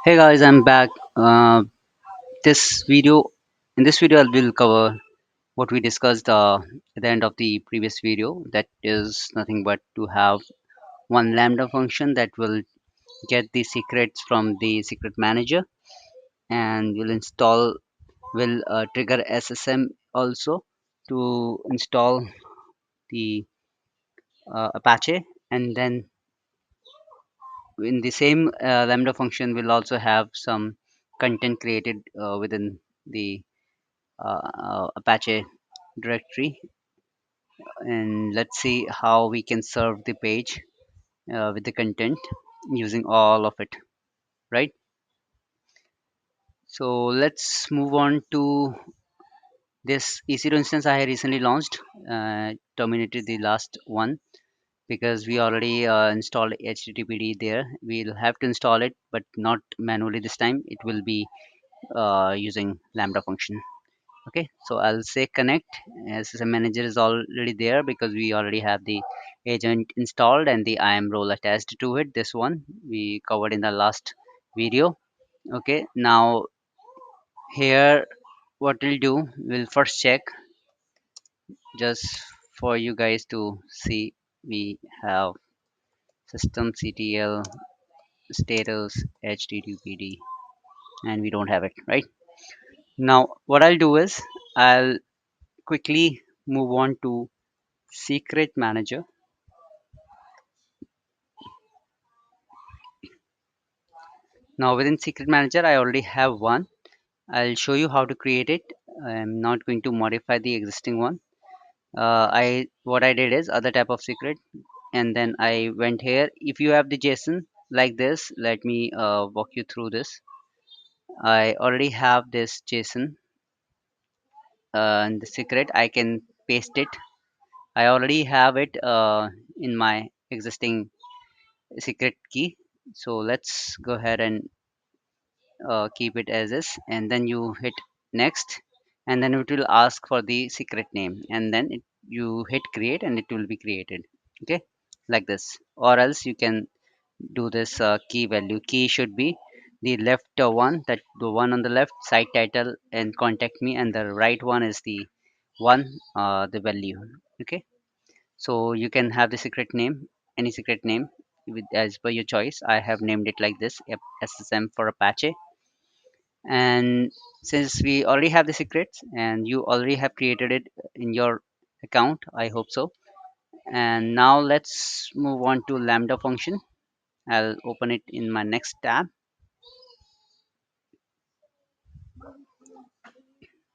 Hey guys, I'm back. This video, in this video, I will cover what we discussed at the end of the previous video. That is nothing but to have one Lambda function that will get the secrets from the secret manager, and will trigger SSM also to install the Apache, and then in the same Lambda function, will also have some content created within the Apache directory, and let's see how we can serve the page with the content using all of it, right? So let's move on to this EC2 instance I recently launched, terminated the last one because we already installed HTTPD there. We'll have to install it, but not manually this time. It will be using Lambda function. Okay, so I'll say connect. SSM manager is already there because we already have the agent installed and the IAM role attached to it. This one we covered in the last video. Okay, now here what we'll do, we'll first check just for you guys to see. We have systemctl status httpd, and we don't have it right now. What I'll do is I'll quickly move on to secret manager. Now within secret manager, I already have one. I'll show you how to create it. I'm not going to modify the existing one. I what I did is other type of secret, and then I went here. If you have the JSON like this, let me walk you through this. I already have this JSON and the secret. I can paste it. I already have it in my existing secret key. So let's go ahead and keep it as is, and then you hit next, and then it will ask for the secret name, and then you hit create and it will be created. Okay, like this. Or else you can do this key value. Key should be the left one, that the one on the left site title and contact me, and the right one is the one, the value. Okay, so you can have the secret name, any secret name with as per your choice. I have named it like this, SSM for Apache. And since we already have the secrets and you already have created it in your account, I hope so. And now let's move on to Lambda function. I'll open it in my next tab.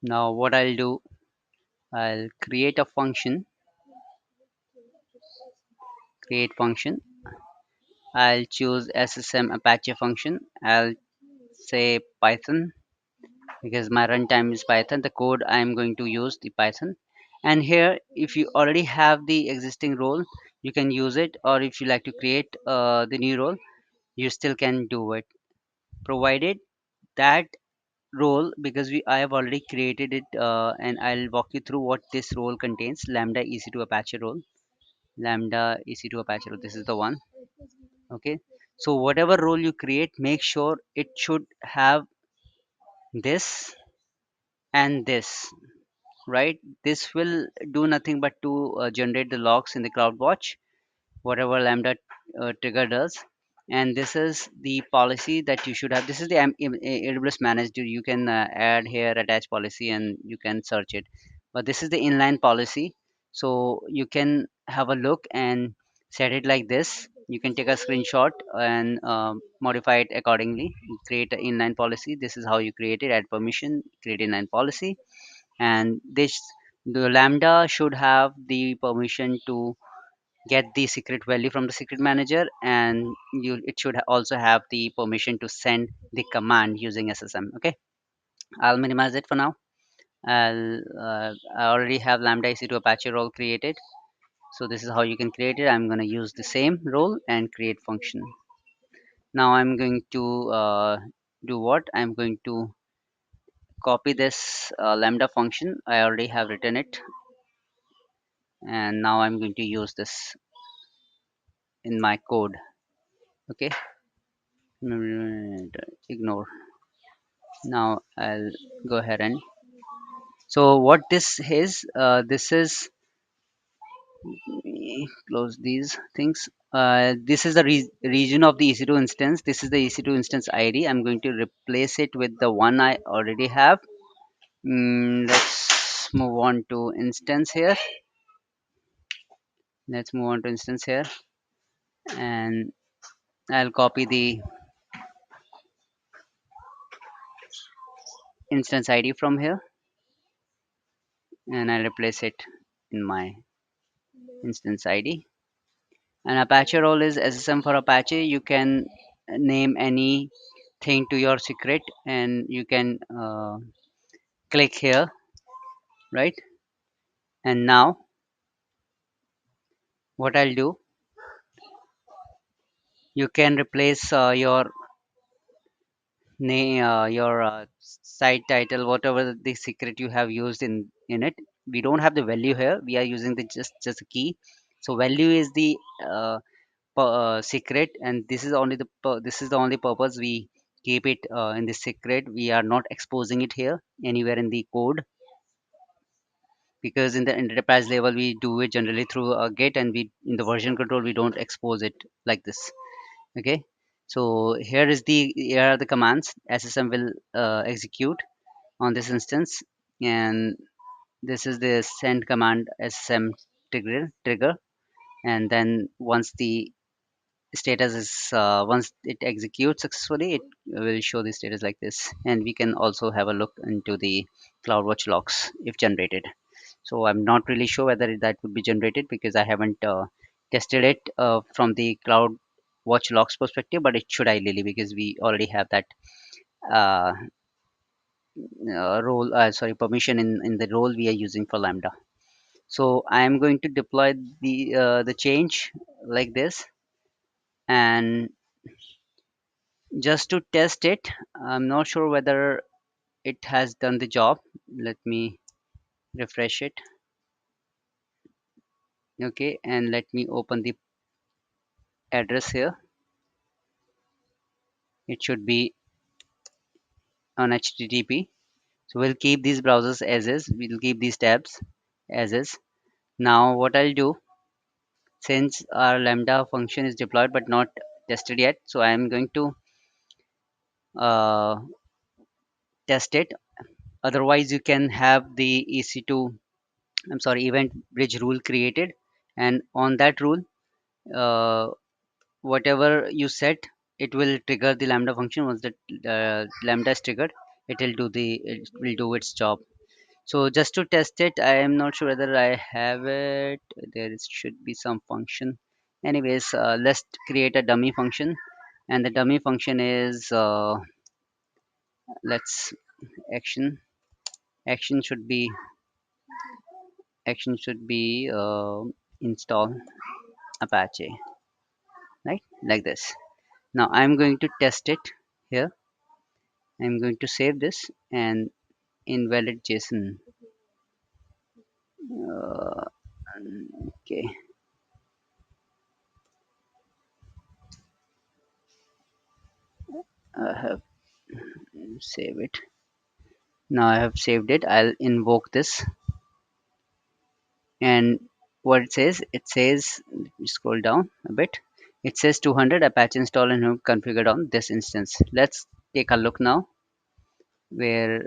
Now what I'll do, I'll create a function. Create function. I'll choose SSM Apache function. I'll say Python because my runtime is Python. The code I'm going to use the Python. And here, if you already have the existing role, you can use it, or if you like to create the new role, you still can do it, provided that role, because I have already created it, and I'll walk you through what this role contains. Lambda EC2 Apache role. Lambda EC2 Apache role. This is the one. Okay. So whatever role you create, make sure it should have this and this, right? This will do nothing but to generate the logs in the CloudWatch, whatever Lambda trigger does. And this is the policy that you should have. This is the AWS managed. You can add here attach policy and you can search it. But this is the inline policy. So you can have a look and set it like this. You can take a screenshot and modify it accordingly. Create an inline policy. This is how you create it. Add permission, create inline policy, and this, the Lambda should have the permission to get the secret value from the secret manager, and it should also have the permission to send the command using SSM. Okay, I'll minimize it for now. I already have Lambda EC2 Apache role created, so this is how you can create it. I'm going to use the same role and create function. Now I'm going to do what I'm going to copy this Lambda function. I already have written it, and now I'm going to use this in my code. Okay, ignore. Now I'll go ahead and so what this is close these things. This is the region of the EC2 instance. This is the EC2 instance ID. I'm going to replace it with the one I already have. Let's move on to instance here. Let's move on to instance here, and I'll copy the instance ID from here, and I'll replace it in my instance ID. And Apache role is SSM for Apache. You can name anything to your secret, and you can click here, right? And now what I'll do, you can replace your site title, whatever the secret you have used in it. We don't have the value here. We are using the just a key. So value is the secret, and this is the only purpose we keep it in the secret. We are not exposing it here anywhere in the code, because in the enterprise level we do it generally through a git, and we in the version control we don't expose it like this. Okay, so here are the commands SSM will execute on this instance, and this is the send command SSM trigger, and then once it executes successfully, it will show the status like this. And we can also have a look into the CloudWatch logs if generated. So I'm not really sure whether that would be generated, because I haven't tested it from the CloudWatch logs perspective, but it should ideally, because we already have that uh, permission in the role we are using for Lambda. So I am going to deploy the change like this, and just to test it, I'm not sure whether it has done the job. Let me refresh it. Okay, and let me open the address here. It should be on HTTP. So we'll keep these browsers as is. We'll keep these tabs as is. Now what I'll do, since our Lambda function is deployed but not tested yet, so I'm going to uh, test it. Otherwise, you can have the EC2, I'm sorry, event bridge rule created, and on that rule, uh, whatever you set, it will trigger the Lambda function. Once the Lambda is triggered, it will do its job. So just to test it, I am not sure whether I have it. Should be some function. Anyways, let's create a dummy function, and the dummy function is let's action. Action should be action should be install Apache, right? Like this. Now I'm going to test it here. I'm going to save this and invalid JSON. Uh, okay, I have save it. Now I have saved it. I'll invoke this, and what it says, let me scroll down a bit. It says 200 Apache install and configured on this instance. Let's take a look now. Where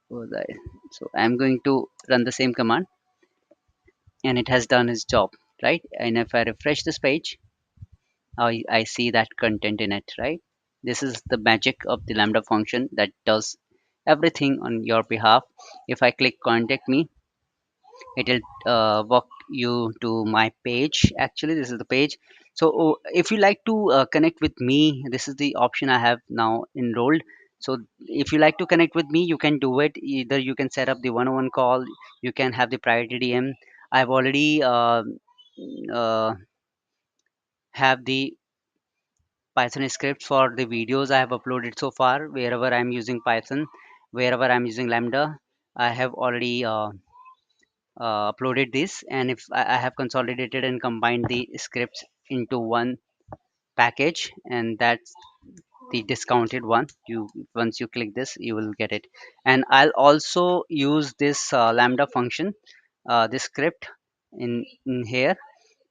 was I? So I'm going to run the same command, and it has done its job, right? And if I refresh this page, I see that content in it, right? This is the magic of the Lambda function that does everything on your behalf. If I click contact me, it'll walk you to my page. Actually, this is the page. So if you like to connect with me, this is the option I have now enrolled. So if you like to connect with me, you can do it. Either you can set up the one-on-one call, you can have the private DM. I've already uh, have the Python script for the videos I have uploaded so far. Wherever I'm using Python, wherever I'm using Lambda, I have already uploaded this, and if I have consolidated and combined the scripts into one package, and the discounted one. You once you click this, you will get it. And I'll also use this Lambda function, this script in here.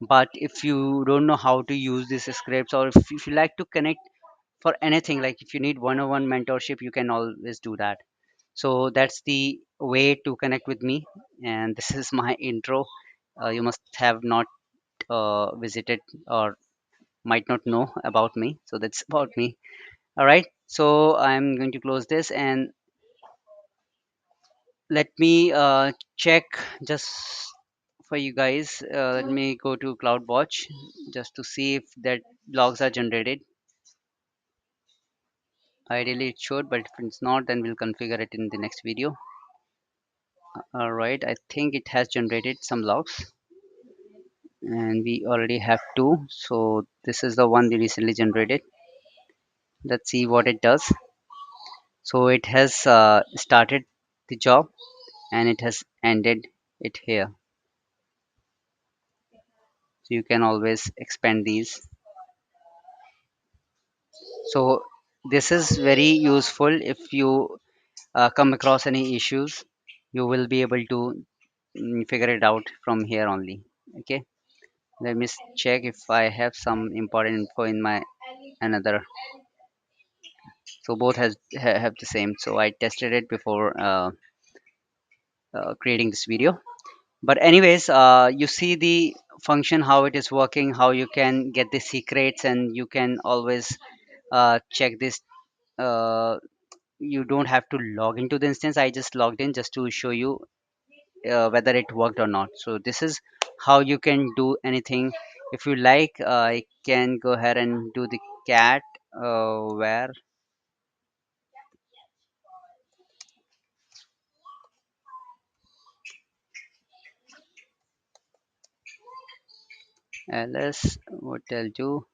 But if you don't know how to use these scripts, or if you like to connect for anything, like if you need one-on-one mentorship, you can always do that. So that's the way to connect with me. And this is my intro. You must have not visited or might not know about me. So that's about me. All right. So I'm going to close this, and let me check just for you guys. Let me go to CloudWatch just to see if that logs are generated. Ideally it should, but if it's not, then we'll configure it in the next video. All right, I think it has generated some logs, and we already have two. So this is the one we recently generated. Let's see what it does. So it has started the job, and it has ended it here. So you can always expand these. So this is very useful if you come across any issues. You will be able to figure it out from here only. Okay, let me check if I have some important info in my another. So both have the same. So I tested it before creating this video. But anyways, you see the function, how it is working, how you can get the secrets, and you can always check this. You don't have to log into the instance. I just logged in just to show you whether it worked or not. So this is how you can do anything. If you like, I can go ahead and do the cat where ls. What I'll do,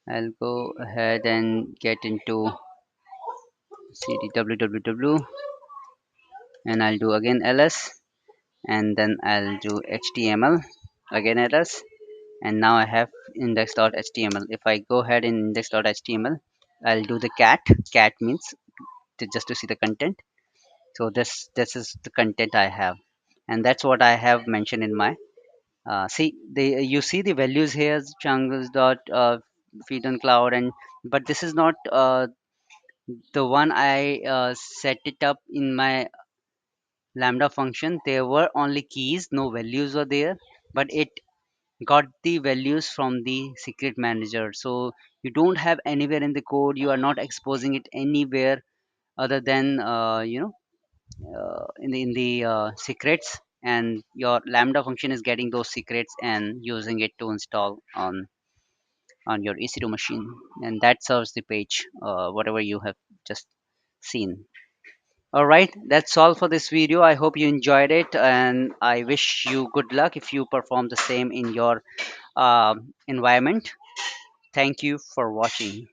I'll go ahead and get into cd www, and I'll do again ls, and then I'll do html, again ls, and now I have index.html. If I go ahead in index.html, I'll do the cat means just to see the content. So this is the content I have, and that's what I have mentioned in my see the you see the values here, chunks dot feed on cloud. And but this is not the one I set it up in my Lambda function. There were only keys, no values were there, but it got the values from the secret manager. So you don't have anywhere in the code, you are not exposing it anywhere other than in the secrets, and your Lambda function is getting those secrets and using it to install on your EC2 machine, and that serves the page whatever you have just seen. All right, that's all for this video. I hope you enjoyed it, and I wish you good luck if you perform the same in your environment. Thank you for watching.